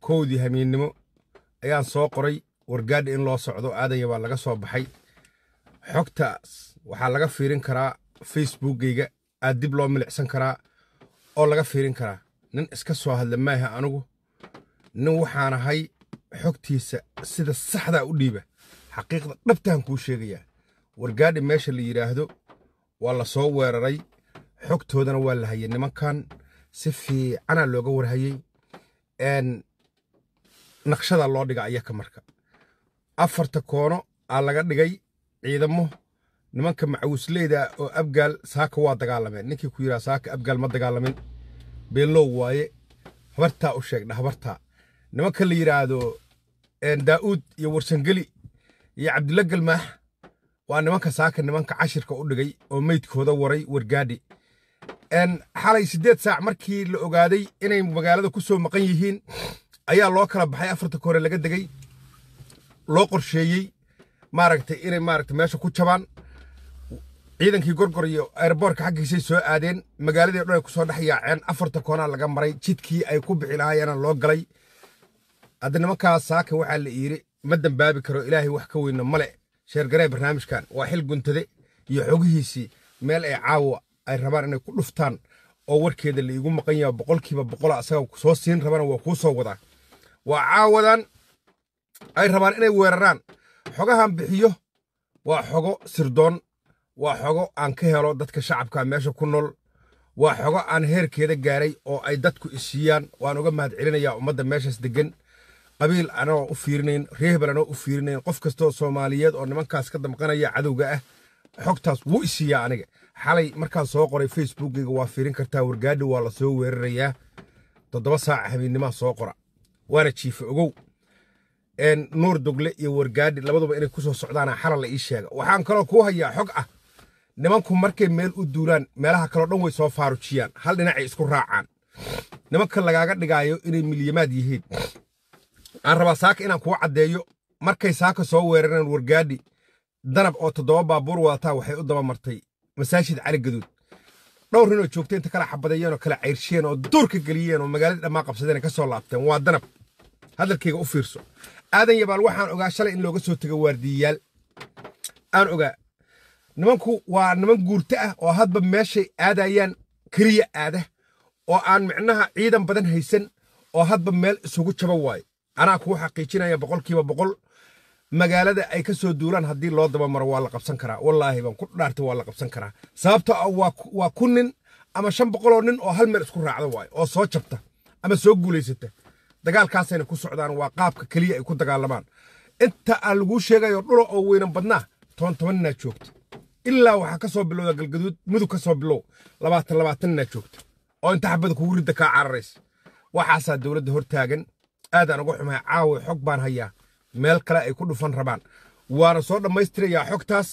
kowdii hamiinnimo ayaan soo qoray wargaadhi in loo socdo aadaya baa laga soo baxay xogtaas waxaa laga fiirin karaa facebookgayga aad dib loo milicsan karaa oo laga fiirin karaa nin iska soo hadla maaha anigu nin waxaan ahay xogtiisa sida saxda u dhiiba xaqiiqda dhabtaan kuu sheegayaa wargaadhi meesha la yiraahdo waa la soo weeraray xogtoodana waa la hayay nimankan si fiicana looga warhayay naqshada loo dhiga ayaka marka afarta koono aa laga dhigay ciidamo nimanka macawisleyda oo abgaal saaka waa dagaalameen ninkii ku yidhaa saaka abgaal ma dagaalamin beelow waaye habartaa u sheegdha habartaa nimanka la yidhaahdo daa'uud iyo warsangeli iyo cabdilla galmaax waa nimanka saaka nimanka cashirka u dhigay oo meydkooda waray wargaadhi xalay 8 saac markii la ogaaday inay magaalada ku soo maqan yihiin ayaa loo kala baxay afarta koore laga degay loo qorsheeyey maaragtay inay maaragtay meesha ku jabaan ciidankii gorgor iyo airbortka xaggiisay soo aadeen magaaladii dhan ay ku soo dhex yaaceen afarta koona laga maray jidkii ay ku bixi lahaayeen loo galay hadda nimankaas saaka waxaa la yiri ma dambaabi karo ilaahay wax ka weyn male sheergaree barnaamijkan waa xil guntade iyo xogihiisii meel ay caawa ay rabaan inay ku dhuftaan oo warkeeda la igu maqan yahay boqolkiiba boqol asaga ku soo siin rabana waa ku soo wadaa waa caawadan ay rabaan inay weeraraan xogahan bixiyo waa xogo sirdoon waa xogo aan ka helo dadka shacabka meesha ku nool waa xogo aan heerkeeda gaaray oo ay dadku isiyaan waan uga mahad celinayaa ummadda meeshaas degan qabiil anoo u fiirinayn reebel anoo u fiirinayn qof kastoo Soomaaliyeed oo nimankaas ka damqanaya cadowga ah xogtaas wuu isiyaa aniga xalay markaan soo qoray facebookgayga waa fiirin kartaa wargaadhi waa la soo weerarayaa 7 saac habeenimo soo qora waana jiif ogow nuur dogle iyo wargaadhi labaduba inay ku soo socdaan xalal la ii sheega waxaan kaloo ku hayaa xog ah nimanku markay meel u duulaan meelaha kale dhan way soo faarujiyaan hal dhinac ay isku raacaan nimanka lagaaga dhigaayo inay milyamaad yihiin aan rabaa saaka inaan kuwa cadeeyo markay saaka soo weerareen wargaadhi danab oo 7 baabuur wadataa waxay u daba martay masaajid cali gaduud dhowr nin oo joogtay inta kala xabadayeen oo kala ceyrsheen oo duurka galiyeen oo magaalada dhamaan qabsadeen ka soo laabteen waa danab hadalkayga u fiirso aadan yabaal waxaan ogaa shalay in looga soo tago waardiyaal aan ogaa nimanku waa niman guurta ah oo hadba meeshay aadayaan kaliya aada oo aan micnaha ciidan badan haysan oo hadba meel isugu jaba waay anaa ku xaqiijinaya boqolkiiba boqol magaalada ay ka soo duulaan haddii loo daba maro waa la qabsan karaa wallaahi baan ku dhaartay waa la qabsan karaa sababtoo ah waa kun nin ama 500 oo nin oo hal meel isku raacda waay oo soo jabta ama soo guulaysata dagaalkaasayna ku socdaan waa qaabka kaliya ay ku dagaalamaan inta aan lagu sheegayo dhulo oo weynan badnaa 10 nin joogta ilaa waxa ka soo bilowda galgaduud mudug ka soo bilow 20 nin joogta oo inta xabada kugu ridda ka cararays waxaasaa dawladda hortaagan aadaan ugu xumahay caawa xog baan hayaa meel kale ay ku dhufan rabaan waana soo dhammaystirayaa xogtaas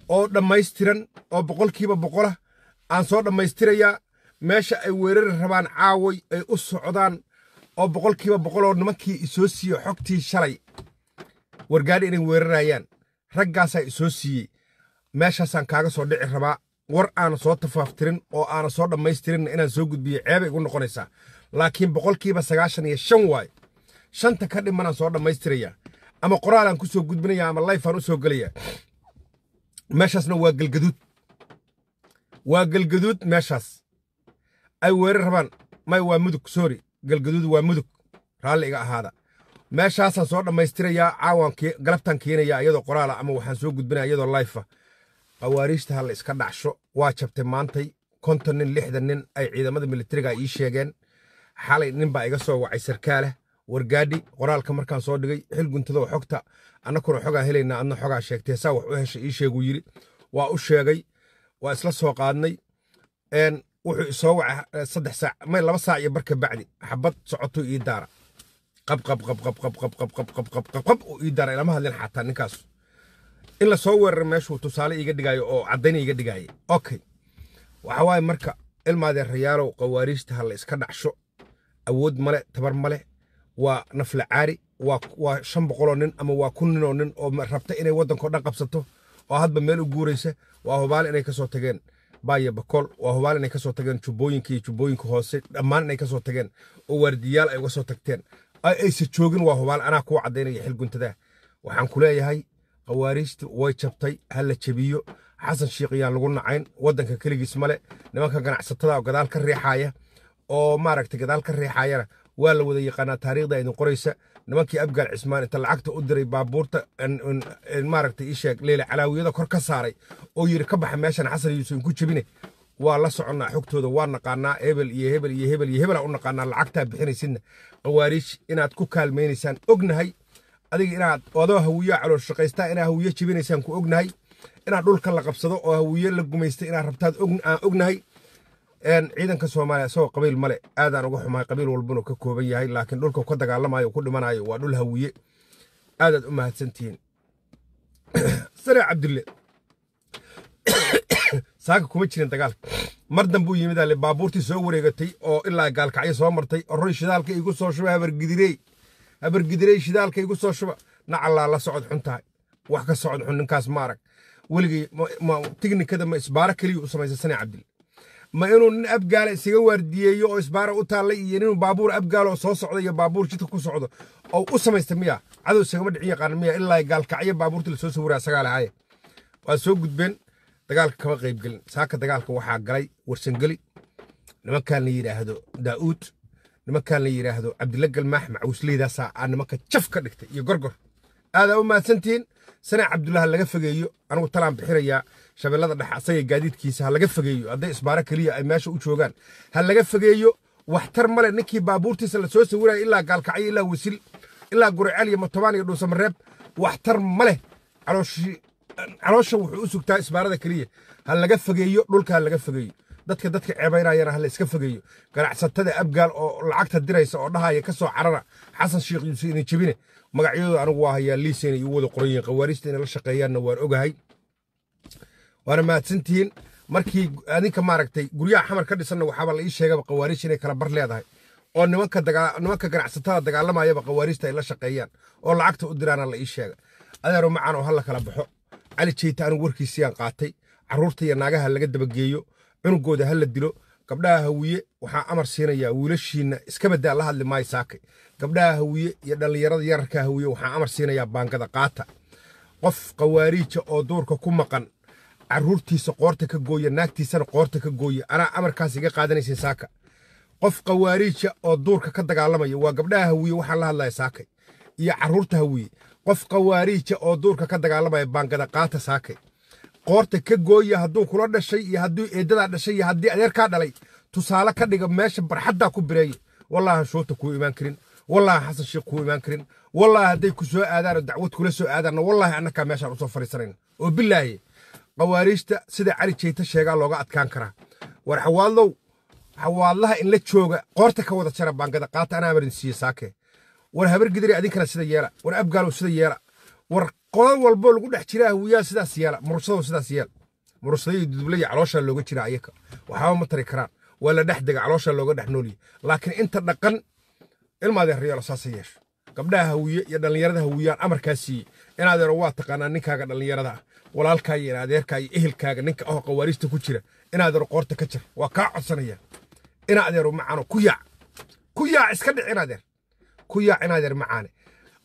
oo dhammaystiran oo boqolkiiba boqol aan soo dhammaystirayaa meesha ay weerari rabaan caaway ay u socdaan oo boqolkiiba boqol oo nimankii isoo siiyey xogtii shalay wargaadhi inay weerarayaan raggaasaa isoo siiyey meeshaasaan kaaga soo dhici rabaa war aan soo tafaaftirin oo aan soo dhammaystirin inaan soo gudbiyo ceeb ay igu noqonaysaa laakiin boqolkiiba 95 waay shanta ka dhimanaan soo dhammaystiraya ama qoraalaan ku soo gudbinaya ama live aan u soo galaya meeshaasna waa galgaduud meeshaas ay weerar rabaan may waa mudug sorry galgaduud waa mudug raalli iga ahaada meeshaasaan soo dhammaystirayaa caawankii galabtaan keenaya iyadoo qoraala ama waxaan soo gudbinaya iyadoo live qawaariishta hal iska dhacsho waa jabtay maantay 50 nin 60 nin ay ciidamada militariga ii sheegeen xalay nin baa iga soo wacay sarkaale wargaadhi qoraalka markaan soo dhigay xil guntada xogta annakuna xogaa helaynaa adna xogaa sheegtay saa wax u heshay ii sheegu yiri waa u sheegay waa isla soo qaadnay wuxuu soo wacay 3 saac may 2 saac iyo barka bacdi xabad socoto ii daara qab ii daara ilama hadlin xataa ninkaas in la soo weerar meeshuu tusaale iga dhigayo oo caddayn iga dhigayo okay waxa waay marka ilmaadeen rayaalow qawaariishta hal iska dhacsho awood male tabar male waa nafla caari waa 500 nin ama waa 1,000 nin oo rabta inay wadanka dhan qabsato oo hadba meel u guuraysa waa hubaal inay ka soo tageen بايا بكل وهو إنك كسر تجن شبوين كي شبوين كهاسة أمان إنك كسر تجن وورديال أي وسط تكتين ay joogin waa hubaal anaa ku cadeynaya xil guntada waxaan ku leeyahay qawaariijtu way jabtay hal la jabiyo xasan shiiqiyaan lagu nacayn wadanka kaligiis male nimanka ganacsatada oo gadaal ka riixaya oo maaragtay gadaal ka riixayana waa la wada yaqaanaa taariikhda idin qoraysa nimankii abgaal cismaan inta lacagta u diray baabuurta maaragtay ii sheeg leela calaawiyada kor ka saaray oo yiri ka baxa meeshan xasan yuusuf ku jabine waa la soconnaa xogtooda waa naqaanaa hebel iyo hebel iyo hebel iyo hebel u naqaanaa lacagtaa bixinaysidna qawaariij inaad ku kaalmaynaysaan ognahay adiga inaad odoo hawiye calool shaqaystaa inaad hawiye jibinaysaan ku ognahay inaad dhulka la qabsado oo hawiye la gumaystay inaad rabtaad aan ognahay ciidanka Soomaaliya soo qabiil male aadaan uga xumaay qabiil walbana ka kooban yahay laakiin dhulka ka dagaalamayo ku dhimanayo waa dhul hawiye aadaad u mahadsantiin sare Cabdulle saaka kuma jirin dagaal mar dambu yimid ale baabuurtii soo wareegatay oo ilaa gaalkacyo soo martay oo roy shidaalka igu soo shubay habargidirey shidaalka igu soo shuba nacala la socod xuntahay wax ka socod xun ninkaas maarag weligii tiknikada ma isbaara kaliya u sameeyay Sane Cabdulle ma inuu nin abgaal isaga waardiyeeyo oo isbaara u taalay iyo inuu baabuur abgaal oo soo socdo iyo baabuur jidka ku socdo oo u sameystay miya cadow isaga ma dhicin yaqaan miya ilaa gaalkacyo baabuurta la soo sawiraa sagaal ahay waa soo gudbeen dagaalka kama qayb galin saaka dagaalka waxaa galay warsangali nimankaan la yiraahdo daa'uud nimankaan la yiraahdo Cabdulle Galmaax Macuusleydaasa aan nimanka jaf ka dhigtay iyo gorgor aada u mahadsantiin Sane Cabdulle laga fageeyo anigu talaan bixirayaa shabeellada dhex asaga gaadiidkiisa laga fageeyo haday isbaara kaliya ay meesha u joogaan laga fageeyo waxtar male ninkii baabuurtiisa la soo sawiray ilaa gaalkacyo ilaa wasil ilaa guriceel iyo matobaan iyo dhuusamareeb waxtar male caloosha wuxuu u sugtaa isbaarada kaliya laga fageeyo dhulka laga fageeyo dadka ceebaynayana la iska fageeyo ganacsatada abgaal oo lacagta diraysa oo dhahaya ka soo carara xasan shiiq yuusuf inay jabine magacyadooda anigu waa hayaa liiseen iyo wada qoran yihiin qawaariista inay la shaqeeyaanna waan ogahay waana mahadsantihiin markii adinka maaragtay guryaha xamar ka dhisanna waxaaba la ii sheegaba qawaariij inay kala bar leedahay oo nimanka ganacsatada dagaalamayaba qawaariista ay la shaqeeyaan oo lacagta u diraana la ii sheega adeero macaan oo hal kala baxo cali jeeta anigu warkiisiyaan qaatay carruurta iyo naagaha laga dabageeyo cunugooda hal la dilo gabdhaha hawiye waxaa amar siinayaa wiilashiina iska badaa la hadli maayo saakay gabdhaha hawiye iyo dhallinyarada yararka hawiye waxaa amar siinayaa baangada qaata qof qawaariija oo duurka ku maqan carruurtiisa qoorta ka gooya naagtiisana qoorta ka gooya anaa amarkaas iga qaadanaysin saaka qof qawaariija oo duurka ka dagaalamaya waa gabdhaha hawiye waxaan la hadlaya saakay iyo carruurta hawiye qof qawaariija oo duurka ka dagaalamaya baangada qaata saakay qoorta ka gooya hadduu kula dhashay iyo hadduu eedadaa dhashay iyo haddii adeerkaa dhalay tusaale ka dhiga meesha barxaddaa ku bireeye wallaahi shoota kuu imaan karin wallaahi xasan shiiq kuu imaan karin wallaahi hadday ku soo aadaan oo dacwad kula soo aadaanna wallaahi annakaa meeshaan usoo fadhiisanayn oo bilaahi qawaariijta sida cali jeeta sheegaa looga adkaan karaa war xawaadlaha in la jooga qoorta ka wada jara baangada qaata anaa marin siiye saake war habargidiri adinkana sida yeela war abgaalow sida yeela war qolal walbo lagu dhex jiraa hawiyaa sidaas yeela murushado sidaas yeel murushadii dudublaya caloosha looga jira ayaka waxaaba ma tari karaan waa la dhex dega caloosha looga dhex nooliyay laakiin inta dhaqan ilmaadee riyaalo saasa yeesho gabdhaha hawiye iyo dhallinyarada hawiyaan amarkaa siiyey inaadeero waa taqaanaa ninkaaga dhallinyarada ah walaalkaa iyo adeerkaa iyo ehelkaaga ninka ahoo qawaariista ku jira inaadeero qoorta ka jir waa kaa codsanaya inaadeero macaano ku yaac iska dhic inaadeer macaane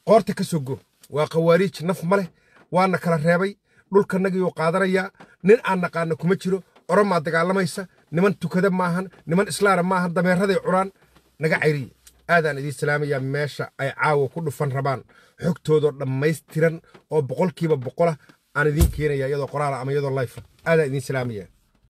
qoorta ka soo goo waa qawaariij naf ma leh waana kala reebay dhulkanagiyuu qaadanayaa nin aan naqaana kuma jiro oromaa dagaalamaysa niman tukada maahan niman islaana maahan dameeraday curaan naga cayriye aadaan idiin salaamayaa meesha ay caawa ku dhufan rabaan xogtoodoo dhammaystiran oo boqolkiiba boqolah aan idiin keenaya iyadoo qoraala ama iyadoo life aadaan idiin salaamaya